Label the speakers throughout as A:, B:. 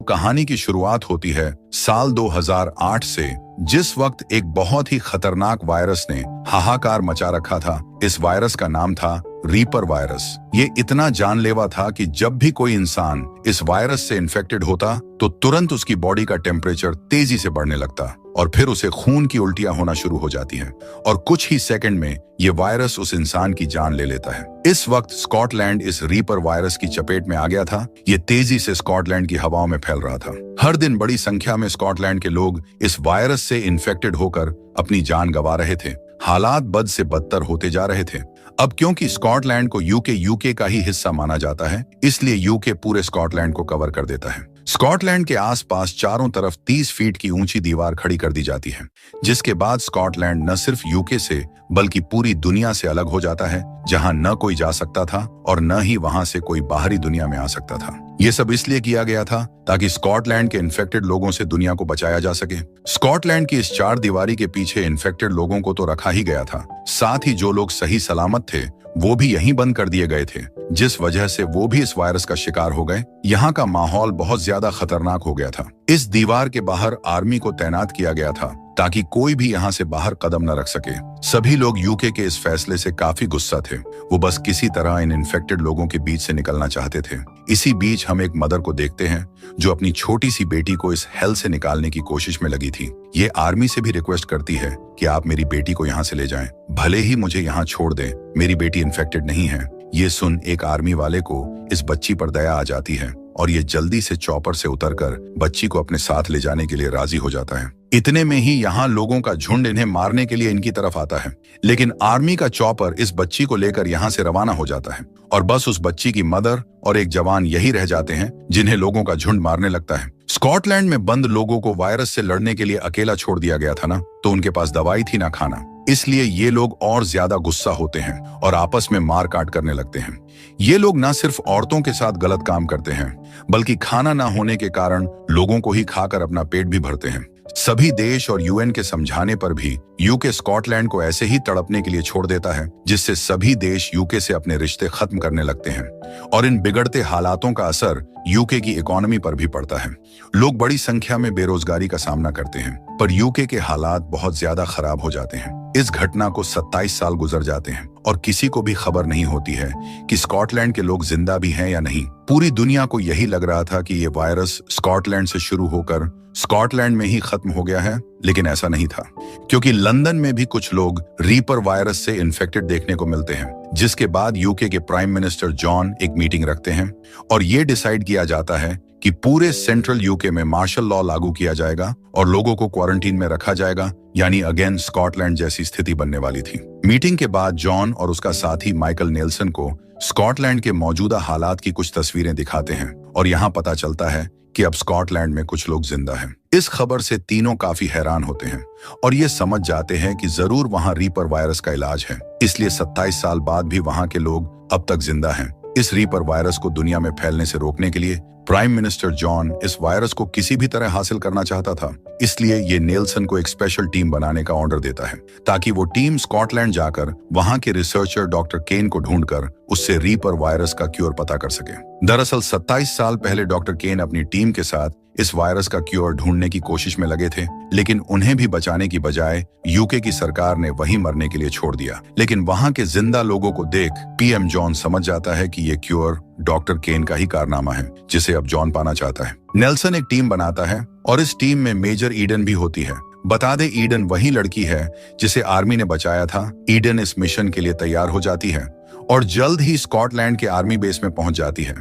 A: कहानी की शुरुआत होती है साल 2008 से, जिस वक्त एक बहुत ही खतरनाक वायरस ने हाहाकार मचा रखा था। इस वायरस का नाम था रीपर वायरस। ये इतना जानलेवा था कि जब भी कोई इंसान इस वायरस से इन्फेक्टेड होता तो तुरंत उसकी बॉडी का टेम्परेचर तेजी से बढ़ने लगता और फिर उसे खून की उल्टियां होना शुरू हो जाती हैं और कुछ ही सेकंड में ये वायरस उस इंसान की जान ले लेता है। इस वक्त स्कॉटलैंड इस रीपर वायरस की चपेट में आ गया था। ये तेजी से स्कॉटलैंड की हवाओं में फैल रहा था। हर दिन बड़ी संख्या में स्कॉटलैंड के लोग इस वायरस से इन्फेक्टेड होकर अपनी जान गंवा रहे थे। हालात बद से बदतर होते जा रहे थे। अब क्योंकि स्कॉटलैंड को यूके का ही हिस्सा माना जाता है, इसलिए यूके पूरे स्कॉटलैंड को कवर कर देता है। स्कॉटलैंड के आसपास चारों तरफ 30 फीट की ऊंची दीवार खड़ी कर दी जाती है, जिसके बाद स्कॉटलैंड न सिर्फ यूके से बल्कि पूरी दुनिया से अलग हो जाता है, जहां न कोई जा सकता था और न ही वहां से कोई बाहरी दुनिया में आ सकता था। ये सब इसलिए किया गया था ताकि स्कॉटलैंड के इन्फेक्टेड लोगों से दुनिया को बचाया जा सके। स्कॉटलैंड की इस चार दीवारी के पीछे इन्फेक्टेड लोगों को तो रखा ही गया था, साथ ही जो लोग सही सलामत थे वो भी यहीं बंद कर दिए गए थे, जिस वजह से वो भी इस वायरस का शिकार हो गए। यहाँ का माहौल बहुत ज्यादा खतरनाक हो गया था। इस दीवार के बाहर आर्मी को तैनात किया गया था ताकि कोई भी यहाँ से बाहर कदम न रख सके। सभी लोग यूके के इस फैसले से काफी गुस्सा थे। वो बस किसी तरह इन इन्फेक्टेड लोगों के बीच से निकलना चाहते थे। इसी बीच हम एक मदर को देखते हैं जो अपनी छोटी सी बेटी को इस हेल से निकालने की कोशिश में लगी थी। ये आर्मी से भी रिक्वेस्ट करती है कि आप मेरी बेटी को यहाँ से ले जाएं, भले ही मुझे यहाँ छोड़ दें, मेरी बेटी इन्फेक्टेड नहीं है। ये सुन एक आर्मी वाले को इस बच्ची पर दया आ जाती है और ये जल्दी से चॉपर से उतरकर बच्ची को अपने साथ ले जाने के लिए राजी हो जाता है। इतने में ही यहाँ लोगों का झुंड इन्हें मारने के लिए इनकी तरफ आता है, लेकिन आर्मी का चॉपर इस बच्ची को लेकर यहाँ से रवाना हो जाता है और बस उस बच्ची की मदर और एक जवान यही रह जाते हैं जिन्हें लोगों का झुंड मारने लगता है। स्कॉटलैंड में बंद लोगों को वायरस से लड़ने के लिए अकेला छोड़ दिया गया था ना, तो उनके पास दवाई थी ना खाना, इसलिए ये लोग और ज्यादा गुस्सा होते हैं और आपस में मार काट करने लगते हैं। ये लोग न सिर्फ औरतों के साथ गलत काम करते हैं, बल्कि खाना ना होने के कारण लोगों को ही खाकर अपना पेट भी भरते हैं। सभी देश और यूएन के समझाने पर भी यूके स्कॉटलैंड को ऐसे ही तड़पने के लिए छोड़ देता है, जिससे सभी देश यूके से अपने रिश्ते खत्म करने लगते हैं और इन बिगड़ते हालातों का असर यूके की इकोनॉमी पर भी पड़ता है। लोग बड़ी संख्या में बेरोजगारी का सामना करते हैं, पर यूके के हालात बहुत ज्यादा खराब हो जाते हैं। इस घटना को 27 साल गुजर जाते हैं और किसी को भी खबर नहीं होती है कि स्कॉटलैंड के लोग जिंदा भी हैं या नहीं। पूरी दुनिया को यही लग रहा था कि ये वायरस स्कॉटलैंड से शुरू होकर स्कॉटलैंड में ही खत्म हो गया है, लेकिन ऐसा नहीं था, क्योंकि लंदन में भी कुछ लोग रीपर वायरस से इन्फेक्टेड देखने को मिलते हैं। जिसके बाद यूके के प्राइम मिनिस्टर जॉन एक मीटिंग रखते हैं और ये डिसाइड किया जाता है कि पूरे सेंट्रल यूके में मार्शल लॉ लागू किया जाएगा और लोगों को क्वारंटीन में रखा जाएगा, यानी अगेन स्कॉटलैंड जैसी स्थिति बनने वाली थी। मीटिंग के बाद जॉन और उसका साथी माइकल नेल्सन को स्कॉटलैंड के मौजूदा हालात की कुछ तस्वीरें दिखाते हैं और यहाँ पता चलता है कि अब स्कॉटलैंड में कुछ लोग जिंदा हैं। इस खबर से तीनों काफी हैरान होते हैं और ये समझ जाते हैं कि जरूर वहाँ रीपर वायरस का इलाज है, इसलिए 27 साल बाद भी वहाँ के लोग अब तक जिंदा हैं। इस रीपर वायरस को दुनिया में फैलने से रोकने के लिए प्राइम मिनिस्टर जॉन इस वायरस को किसी भी तरह हासिल करना चाहता था, इसलिए ये नेल्सन को एक स्पेशल टीम बनाने का ऑर्डर देता है ताकि वो टीम स्कॉटलैंड जाकर वहां के रिसर्चर डॉक्टर केन को ढूंढकर उससे रीपर वायरस का क्योर पता कर सके। दरअसल 27 साल पहले डॉक्टर केन अपनी टीम के साथ इस वायरस का क्योर ढूंढने की कोशिश में लगे थे, लेकिन उन्हें भी बचाने की बजाय यूके की सरकार ने वहीं मरने के लिए छोड़ दिया। लेकिन वहां के जिंदा लोगों को देख पीएम जॉन समझ जाता है कि ये क्योर डॉक्टर केन का ही कारनामा है, जिसे अब जॉन पाना चाहता है। नेल्सन एक टीम बनाता है और इस टीम में मेजर ईडन भी होती है। बता दे, ईडन वही लड़की है जिसे आर्मी ने बचाया था। ईडन इस मिशन के लिए तैयार हो जाती है और जल्द ही स्कॉटलैंड के आर्मी बेस में पहुंच जाती है।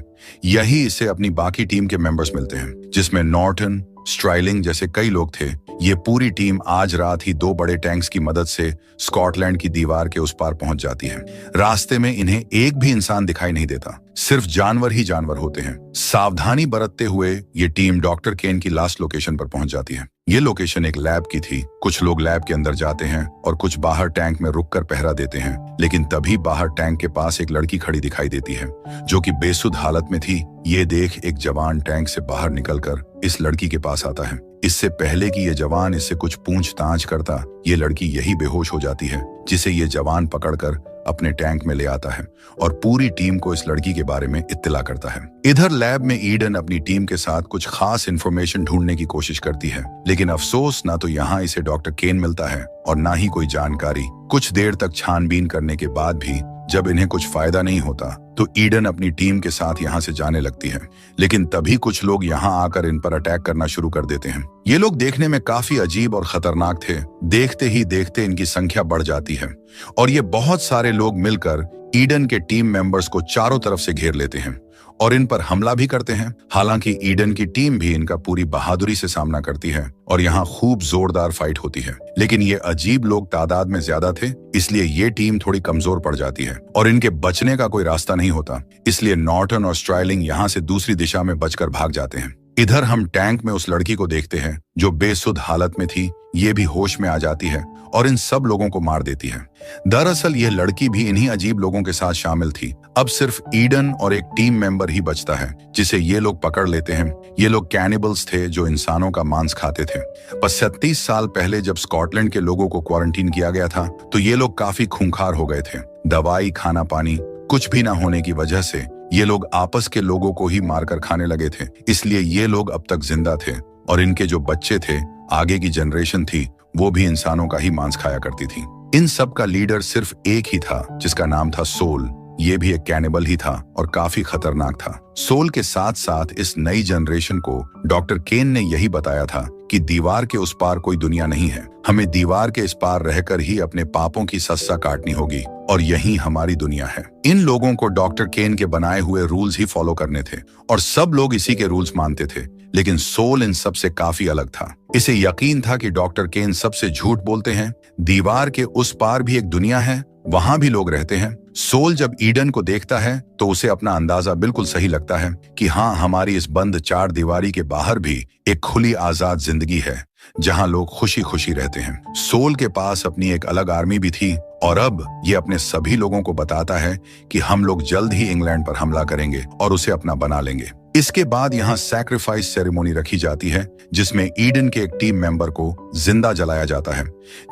A: यही इसे अपनी बाकी टीम के मेंबर्स मिलते हैं, जिसमें नॉर्टन, स्ट्राइलिंग जैसे कई लोग थे। ये पूरी टीम आज रात ही 2 बड़े टैंक्स की मदद से स्कॉटलैंड की दीवार के उस पार पहुंच जाती है। रास्ते में इन्हें एक भी इंसान दिखाई नहीं देता, सिर्फ जानवर ही जानवर होते हैं। सावधानी बरतते हुए ये टीम डॉक्टर केन की लास्ट लोकेशन पर पहुंच जाती है। ये लोकेशन एक लैब की थी। कुछ लोग लैब के अंदर जाते हैं और कुछ बाहर टैंक में रुककर पहरा देते हैं, लेकिन तभी बाहर टैंक के पास एक लड़की खड़ी दिखाई देती है जो कि बेसुध हालत में थी। ये देख एक जवान टैंक से बाहर निकलकर इस लड़की के पास आता है। इससे पहले कि ये जवान इससे कुछ पूछताछ करता, ये लड़की यही बेहोश हो जाती है, जिसे ये जवान पकड़कर अपने टैंक में ले आता है और पूरी टीम को इस लड़की के बारे में इत्तला करता है। इधर लैब में ईडन अपनी टीम के साथ कुछ खास इन्फॉर्मेशन ढूंढने की कोशिश करती है, लेकिन अफसोस ना तो यहाँ इसे डॉक्टर केन मिलता है और ना ही कोई जानकारी। कुछ देर तक छानबीन करने के बाद भी जब इन्हें कुछ फायदा नहीं होता तो ईडन अपनी टीम के साथ यहाँ से जाने लगती है, लेकिन तभी कुछ लोग यहाँ आकर इन पर अटैक करना शुरू कर देते हैं। ये लोग देखने में काफी अजीब और खतरनाक थे। देखते ही देखते इनकी संख्या बढ़ जाती है और ये बहुत सारे लोग मिलकर ईडन के टीम मेंबर्स को चारों तरफ से घेर लेते हैं और इन पर हमला भी करते हैं। हालांकि ईडन की टीम भी इनका पूरी बहादुरी से सामना करती है और यहाँ खूब जोरदार फाइट होती है, लेकिन ये अजीब लोग तादाद में ज्यादा थे, इसलिए ये टीम थोड़ी कमजोर पड़ जाती है और इनके बचने का कोई रास्ता नहीं होता। इसलिए नॉर्टन और स्ट्राइलिंग यहाँ से दूसरी दिशा में बचकर भाग जाते हैं। इधर हम टैंक में उस लड़की को देखते हैं जो बेसुध हालत में थी। ये भी होश में आ जाती है और इन सब लोगों को मार देती है। दरअसल यह लड़की भी इन्हीं अजीब लोगों के साथ शामिल थी। अब सिर्फ ईडन और एक टीम मेंबर ही बचता है जिसे ये लोग पकड़ लेते हैं। ये लोग कैनिबल्स थे जो इंसानों का मांस खाते थे। 37 साल पहले जब स्कॉटलैंड के लोगों को क्वारंटीन किया गया था तो ये लोग काफी खूंखार हो गए थे। दवाई, खाना पानी कुछ भी ना होने की वजह से ये लोग आपस के लोगों को ही मारकर खाने लगे थे। इसलिए ये लोग अब तक जिंदा थे और इनके जो बच्चे थे, आगे की जनरेशन थी, वो भी इंसानों का ही मांस खाया करती थी। इन सब का लीडर सिर्फ एक ही था जिसका नाम था सोल। ये भी एक कैनिबल ही था और काफी खतरनाक था। सोल के साथ साथ इस नई जनरेशन को डॉक्टर केन ने यही बताया था कि दीवार के उस पार कोई दुनिया नहीं है। हमें दीवार के इस पार रहकर ही अपने पापों की सजा काटनी होगी और यही हमारी दुनिया है। इन लोगों को डॉक्टर केन के बनाए हुए रूल्स ही फॉलो करने थे और सब लोग इसी के रूल्स मानते थे, लेकिन सोल इन सब से काफी अलग था। इसे यकीन था कि डॉक्टर केन सबसे झूठ बोलते हैं। दीवार के उस पार भी एक दुनिया है, वहां भी लोग रहते हैं। सोल जब ईडन को देखता है तो उसे अपना अंदाजा बिल्कुल सही लगता है कि हाँ, हमारी इस बंद चार दीवारी के बाहर भी एक खुली आजाद जिंदगी है जहां लोग खुशी खुशी रहते हैं। सोल के पास अपनी एक अलग आर्मी भी थी और अब ये अपने सभी लोगों को बताता है कि हम लोग जल्द ही इंग्लैंड पर हमला करेंगे और उसे अपना बना लेंगे। इसके बाद यहाँ सैक्रिफाइस सेरेमनी रखी जाती है जिसमें ईडन के एक टीम मेंबर को जिंदा जलाया जाता है,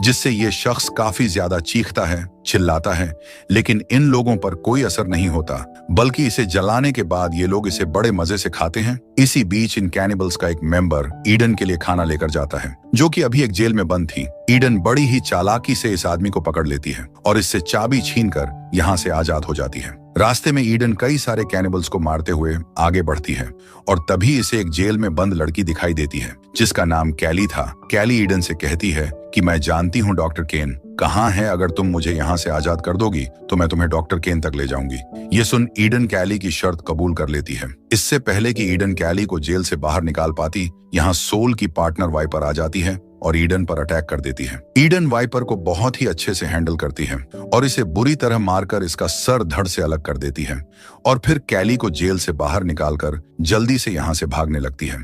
A: जिससे ये शख्स काफी ज्यादा चीखता है, चिल्लाता है, लेकिन इन लोगों पर कोई असर नहीं होता, बल्कि इसे जलाने के बाद ये लोग इसे बड़े मजे से खाते हैं। इसी बीच इन कैनिबल्स का एक मेंबर ईडन के लिए खाना लेकर जाता है, जो कि अभी एक जेल में बंद थी। ईडन बड़ी ही चालाकी से इस आदमी को पकड़ लेती है और इससे चाबी छीनकर यहाँ से आजाद हो जाती है। रास्ते में ईडन कई सारे कैनिबल्स को मारते हुए आगे बढ़ती है और तभी इसे एक जेल में बंद लड़की दिखाई देती है जिसका नाम कैली था। कैली ईडन से कहती है कि मैं जानती हूँ डॉक्टर केन कहाँ है, अगर तुम मुझे यहाँ से आजाद कर दोगी तो मैं तुम्हें डॉक्टर केन तक ले जाऊंगी। ये सुन ईडन कैली की शर्त कबूल कर लेती है। इससे पहले कि ईडन कैली को जेल से बाहर निकाल पाती, यहाँ सोल की पार्टनर वाइपर आ जाती है और ईडन पर अटैक कर देती है। ईडन वाइपर को बहुत ही अच्छे से हैंडल करती है और इसे बुरी तरह मारकर इसका सर धड़ से अलग कर देती है और फिर कैली को जेल से बाहर निकालकर जल्दी से यहाँ से भागने लगती है।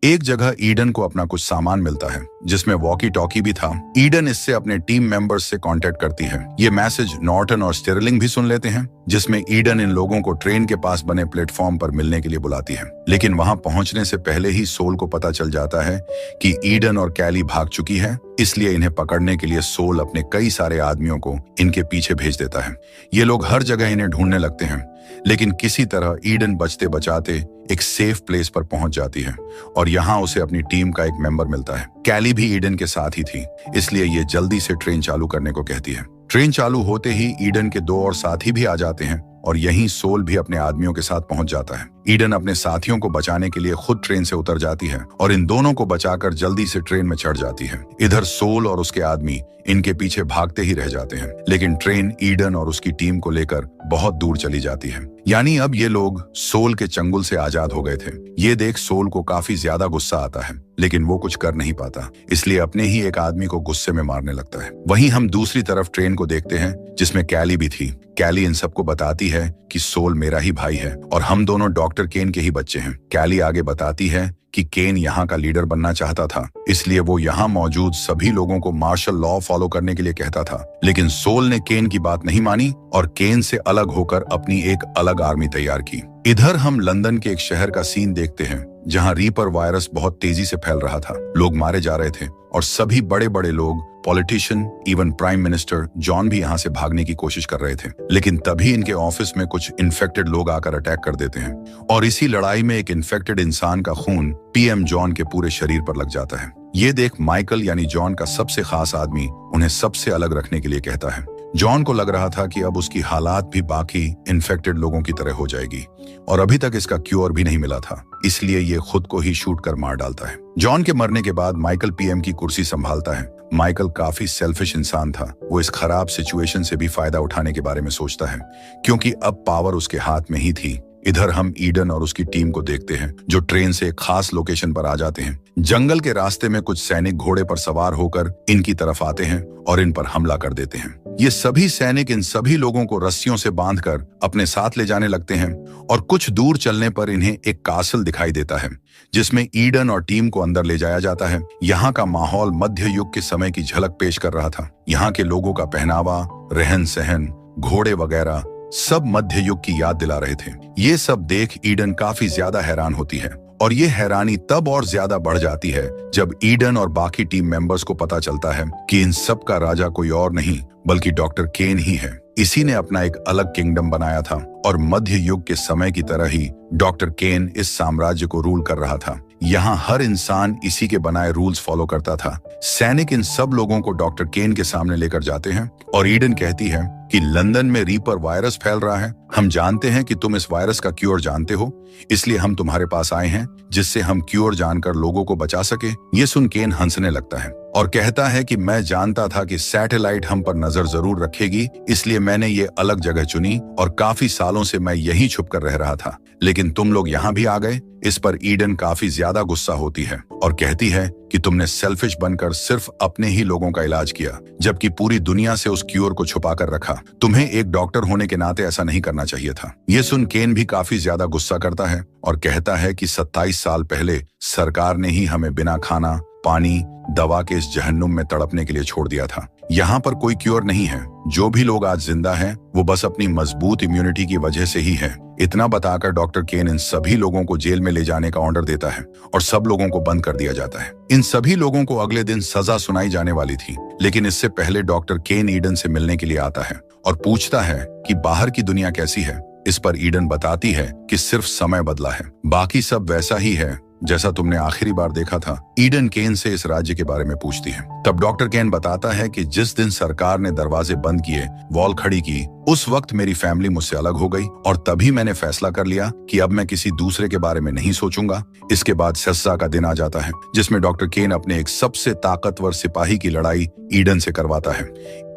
A: एक जगह ईडन को अपना कुछ सामान मिलता है जिसमें वॉकी टॉकी भी था। ईडन इससे अपने टीम मेंबर्स से कांटेक्ट करती है। ये मैसेज नॉर्टन और स्टिरलिंग भी सुन लेते हैं, जिसमें ईडन इन लोगों को ट्रेन के पास बने प्लेटफॉर्म पर मिलने के लिए बुलाती है। लेकिन वहां पहुंचने से पहले ही सोल को पता चल जाता है कि ईडन और कैली भाग चुकी है, इसलिए इन्हें पकड़ने के लिए सोल अपने कई सारे आदमियों को इनके पीछे भेज देता है। ये लोग हर जगह इन्हें ढूंढने लगते हैं, लेकिन किसी तरह ईडन बचते बचाते एक सेफ प्लेस पर पहुंच जाती है और यहाँ उसे अपनी टीम का एक मेंबर मिलता है। कैली भी ईडन के साथ ही थी, इसलिए ये जल्दी से ट्रेन चालू करने को कहती है। ट्रेन चालू होते ही ईडन के 2 और साथी भी आ जाते हैं और यहीं सोल भी अपने आदमियों के साथ पहुंच जाता है। ईडन अपने साथियों को बचाने के लिए खुद ट्रेन से उतर जाती है और इन दोनों को बचाकर जल्दी से ट्रेन में चढ़ जाती है। इधर सोल और उसके आदमी इनके पीछे भागते ही रह जाते हैं, लेकिन ट्रेन ईडन और उसकी टीम को लेकर बहुत दूर चली जाती है। यानी अब ये लोग सोल के चंगुल से आजाद हो गए थे। ये देख सोल को काफी ज्यादा गुस्सा आता है, लेकिन वो कुछ कर नहीं पाता, इसलिए अपने ही एक आदमी को गुस्से में मारने लगता है। वहीं हम दूसरी तरफ ट्रेन को देखते हैं जिसमें कैली भी थी। कैली इन सबको बताती है कि सोल मेरा ही भाई है और हम दोनों डॉक्टर केन के ही बच्चे हैं। कैली आगे बताती है कि केन यहाँ का लीडर बनना चाहता था, इसलिए वो यहाँ मौजूद सभी लोगों को मार्शल लॉ फॉलो करने के लिए कहता था, लेकिन सोल ने केन की बात नहीं मानी और केन से अलग होकर अपनी एक अलग आर्मी तैयार की। इधर हम लंदन के एक शहर का सीन देखते हैं जहाँ रीपर वायरस बहुत तेजी से फैल रहा था। लोग मारे जा रहे थे और सभी बड़े बड़े लोग, politician, even prime minister John भी यहाँ से भागने की कोशिश कर रहे थे। लेकिन तभी इनके ऑफिस में कुछ इन्फेक्टेड लोग आकर अटैक कर देते हैं और इसी लड़ाई में एक इन्फेक्टेड इंसान का खून पीएम जॉन के पूरे शरीर पर लग जाता है। ये देख माइकल यानी जॉन का सबसे खास आदमी उन्हें सबसे अलग रखने के लिए कहता है। जॉन को लग रहा था कि अब उसकी हालात भी बाकी इन्फेक्टेड लोगों की तरह हो जाएगी और अभी तक इसका क्योर भी नहीं मिला था, इसलिए ये खुद को ही शूट कर मार डालता है। जॉन के मरने के बाद माइकल पीएम की कुर्सी संभालता है। माइकल काफी सेल्फिश इंसान था। वो इस खराब सिचुएशन से भी फायदा उठाने के बारे में सोचता है क्योंकि अब पावर उसके हाथ में ही थी। इधर हम ईडन और उसकी टीम को देखते हैं जो ट्रेन से एक खास लोकेशन पर आ जाते हैं। जंगल के रास्ते में कुछ सैनिक घोड़े पर सवार होकर इनकी तरफ आते हैं और इन पर हमला कर देते हैं। ये सभी सैनिक इन सभी लोगों को रस्सियों से बांधकर अपने साथ ले जाने लगते हैं और कुछ दूर चलने पर इन्हें एक कासल दिखाई देता है जिसमें ईडन और टीम को अंदर ले जाया जाता है। यहाँ का माहौल मध्य युग के समय की झलक पेश कर रहा था। यहाँ के लोगों का पहनावा, रहन सहन, घोड़े वगैरह सब मध्य युग की याद दिला रहे थे। ये सब देख ईडन काफी ज्यादा हैरान होती है और ये हैरानी तब और ज्यादा बढ़ जाती है जब ईडन और बाकी टीम मेंबर्स को पता चलता है कि इन सब का राजा कोई और नहीं बल्कि डॉक्टर केन ही है। इसी ने अपना एक अलग किंगडम बनाया था और मध्य युग के समय की तरह ही डॉक्टर केन इस साम्राज्य को रूल कर रहा था। यहाँ हर इंसान इसी के बनाए रूल्स फॉलो करता था। सैनिक इन सब लोगों को डॉक्टर केन के सामने लेकर जाते हैं और ईडन कहती है कि लंदन में रीपर वायरस फैल रहा है। हम जानते हैं कि तुम इस वायरस का क्योर जानते हो, इसलिए हम तुम्हारे पास आए हैं जिससे हम क्योर जानकर लोगों को बचा सके। ये सुन केन हंसने लगता है और कहता है कि मैं जानता था कि सैटेलाइट हम पर नजर जरूर रखेगी, इसलिए मैंने ये अलग जगह चुनी और काफी सालों से मैं यहीं छुप कर रह रहा था, लेकिन तुम लोग यहाँ भी आ गए। इस पर ईडन काफी ज्यादा गुस्सा होती है और कहती है कि तुमने सेल्फिश बनकर सिर्फ अपने ही लोगों का इलाज किया जबकि पूरी दुनिया से उस क्योर को छुपा कर रखा। तुम्हें एक डॉक्टर होने के नाते ऐसा नहीं करना चाहिए था। ये सुन केन भी काफी ज्यादा गुस्सा करता है और कहता है कि 27 साल पहले सरकार ने ही हमें बिना खाना, पानी, दवा के इस जहन्नुम में तड़पने के लिए छोड़ दिया था। यहाँ पर कोई क्योर नहीं है। जो भी लोग आज जिंदा हैं वो बस अपनी मजबूत इम्यूनिटी की वजह से ही है। इतना बताकर डॉक्टर केन इन सभी लोगों को जेल में ले जाने का ऑर्डर देता है और सब लोगों को बंद कर दिया जाता है। इन सभी लोगों को अगले दिन सजा सुनाई जाने वाली थी, लेकिन इससे पहले डॉक्टर केन ईडन से मिलने के लिए आता है और पूछता है कि बाहर की दुनिया कैसी है। इस पर ईडन बताती है कि सिर्फ समय बदला है, बाकी सब वैसा ही है जैसा तुमने आखिरी बार देखा था। ईडन केन से इस राज्य के बारे में पूछती है। तब डॉक्टर केन बताता है कि जिस दिन सरकार ने दरवाजे बंद किए, वॉल खड़ी की, उस वक्त मेरी फैमिली मुझसे अलग हो गई और तभी मैंने फैसला कर लिया कि अब मैं किसी दूसरे के बारे में नहीं सोचूंगा। इसके बाद सजा का दिन आ जाता है जिसमें डॉक्टर केन अपने एक सबसे ताकतवर सिपाही की लड़ाई ईडन से करवाता है।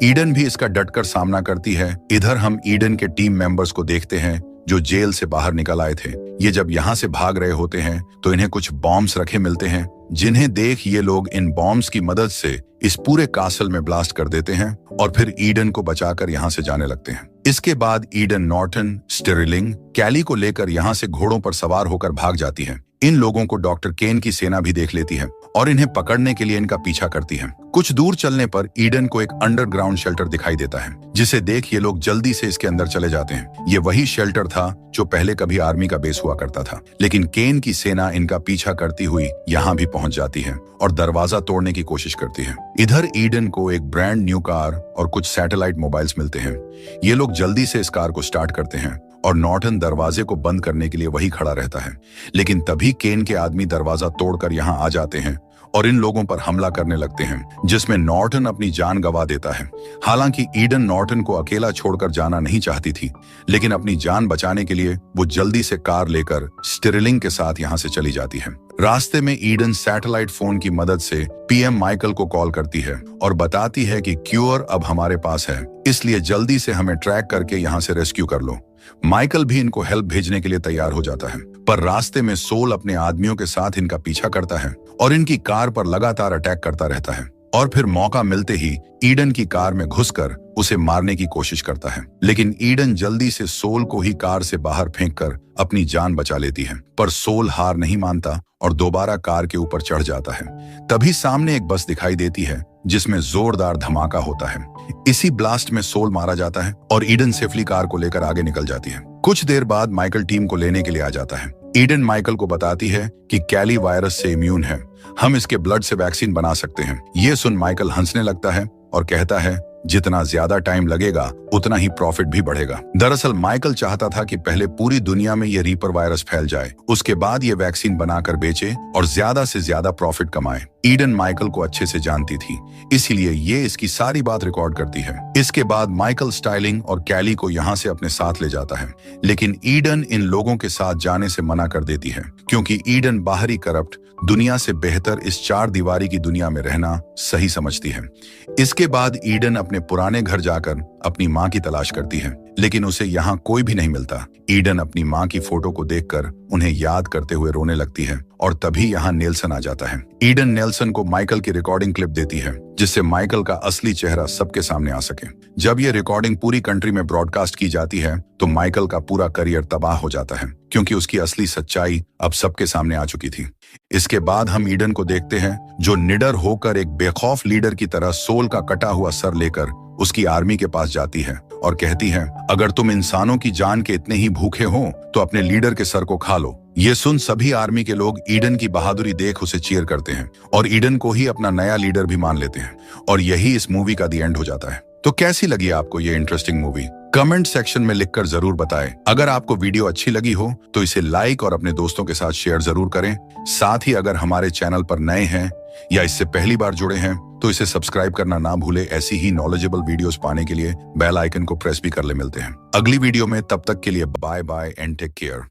A: ईडन भी इसका डटकर सामना करती है। इधर हम ईडन के टीम मेंबर्स को देखते हैं जो जेल से बाहर निकल आए थे। ये जब यहाँ से भाग रहे होते हैं तो इन्हें कुछ बॉम्ब्स रखे मिलते हैं जिन्हें देख ये लोग इन बॉम्ब्स की मदद से इस पूरे कासल में ब्लास्ट कर देते हैं और फिर ईडन को बचाकर यहाँ से जाने लगते हैं। इसके बाद ईडन नॉर्टन, स्टिरलिंग, कैली को लेकर यहाँ से घोड़ों पर सवार होकर भाग जाती है। इन लोगों को डॉक्टर केन की सेना भी देख लेती है और इन्हें पकड़ने के लिए इनका पीछा करती है। कुछ दूर चलने पर ईडन को एक अंडरग्राउंड शेल्टर दिखाई देता है जिसे देख ये लोग जल्दी से इसके अंदर चले जाते हैं। ये वही शेल्टर था जो पहले कभी आर्मी का बेस हुआ करता था, लेकिन केन की सेना इनका पीछा करती हुई यहाँ भी पहुंच जाती है और दरवाजा तोड़ने की कोशिश करती है। इधर ईडन को एक ब्रांड न्यू कार और कुछ सैटेलाइट मोबाइल्स मिलते हैं। ये लोग जल्दी से इस कार को स्टार्ट करते हैं और नॉर्टन दरवाजे को बंद करने के लिए वही खड़ा रहता है, लेकिन तभी केन के आदमी दरवाजा तोड़कर यहाँ आ जाते हैं और इन लोगों पर हमला करने लगते हैं जिसमें नॉर्टन अपनी जान गंवा देता है। हालांकि ईडन नॉर्टन को अकेला छोड़कर जाना नहीं चाहती थी, लेकिन अपनी जान बचाने के लिए वो जल्दी से कार लेकर स्टिरलिंग के साथ यहाँ से चली जाती है। रास्ते में ईडन सैटेलाइट फोन की मदद से पीएम माइकल को कॉल करती है और बताती है कि क्योर अब हमारे पास है, इसलिए जल्दी से हमें ट्रैक करके यहाँ से रेस्क्यू कर लो। माइकल भी इनको हेल्प भेजने के लिए तैयार हो जाता है, पर रास्ते में सोल अपने आदमियों के साथ इनका पीछा करता है और इनकी कार पर लगातार अटैक करता रहता है और फिर मौका मिलते ही ईडन की कार में घुसकर उसे मारने की कोशिश करता है, लेकिन ईडन जल्दी से सोल को ही कार से बाहर फेंककर अपनी जान बचा लेती है। पर सोल हार नहीं मानता और दोबारा कार के ऊपर चढ़ जाता है। तभी सामने एक बस दिखाई देती है जिसमें जोरदार धमाका होता है। इसी ब्लास्ट में सोल मारा जाता है और ईडन सेफली कार को लेकर आगे निकल जाती है। कुछ देर बाद माइकल टीम को लेने के लिए आ जाता है ईडन माइकल को बताती है कि कैली वायरस से इम्यून है, हम इसके ब्लड से वैक्सीन बना सकते हैं। ये सुन माइकल हंसने लगता है और कहता है जितना ज्यादा टाइम लगेगा उतना ही प्रॉफिट भी बढ़ेगा। दरअसल माइकल चाहता था कि पहले पूरी दुनिया में ये रीपर वायरस फैल जाए, उसके बाद ये वैक्सीन बनाकर बेचे और ज्यादा से ज्यादा प्रॉफिट कमाए। ईडन माइकल को अच्छे से जानती थी, इसीलिए ये इसकी सारी बात रिकॉर्ड करती है। इसके बाद माइकल स्टाइलिंग और कैली को यहाँ से अपने साथ ले जाता है, लेकिन ईडन इन लोगों के साथ जाने से मना कर देती है, क्योंकि ईडन बाहरी करप्ट दुनिया से बेहतर इस चार दीवारी की दुनिया में रहना सही समझती है। इसके बाद ईडन अपने पुराने घर जाकर अपनी माँ की तलाश करती है, लेकिन उसे यहाँ कोई भी नहीं मिलता। ईडन अपनी माँ की फोटो को देखकर उन्हें याद करते हुए रोने लगती है और तभी यहाँ नेल्सन आ जाता है। ईडन नेल्सन को माइकल की रिकॉर्डिंग क्लिप देती है, जिससे माइकल का असली चेहरा सबके सामने आ सके। जब ये रिकॉर्डिंग पूरी कंट्री में ब्रॉडकास्ट की जाती है तो माइकल का पूरा करियर तबाह हो जाता है, क्योंकि उसकी असली सच्चाई अब सबके सामने आ चुकी थी। इसके बाद हम ईडन को देखते हैं, जो निडर होकर एक बेखौफ लीडर की तरह सोल का कटा हुआ सर लेकर उसकी आर्मी के पास जाती है और कहती है, अगर तुम इंसानों की जान के इतने ही भूखे हो तो अपने लीडर के सर को खा लो। ये सुन सभी आर्मी के लोग ईडन की बहादुरी देख उसे चीयर करते हैं और ईडन को ही अपना नया लीडर भी मान लेते हैं, और यही इस मूवी का दी एंड हो जाता है। तो कैसी लगी आपको ये इंटरेस्टिंग मूवी? कमेंट सेक्शन में लिखकर जरूर बताएं। अगर आपको वीडियो अच्छी लगी हो तो इसे लाइक और अपने दोस्तों के साथ शेयर जरूर करें। साथ ही अगर हमारे चैनल पर नए हैं या इससे पहली बार जुड़े हैं तो इसे सब्सक्राइब करना ना भूले। ऐसी ही नॉलेजेबल वीडियोस पाने के लिए बेल आइकन को प्रेस भी कर ले। मिलते हैं अगली वीडियो में, तब तक के लिए bye bye and take care.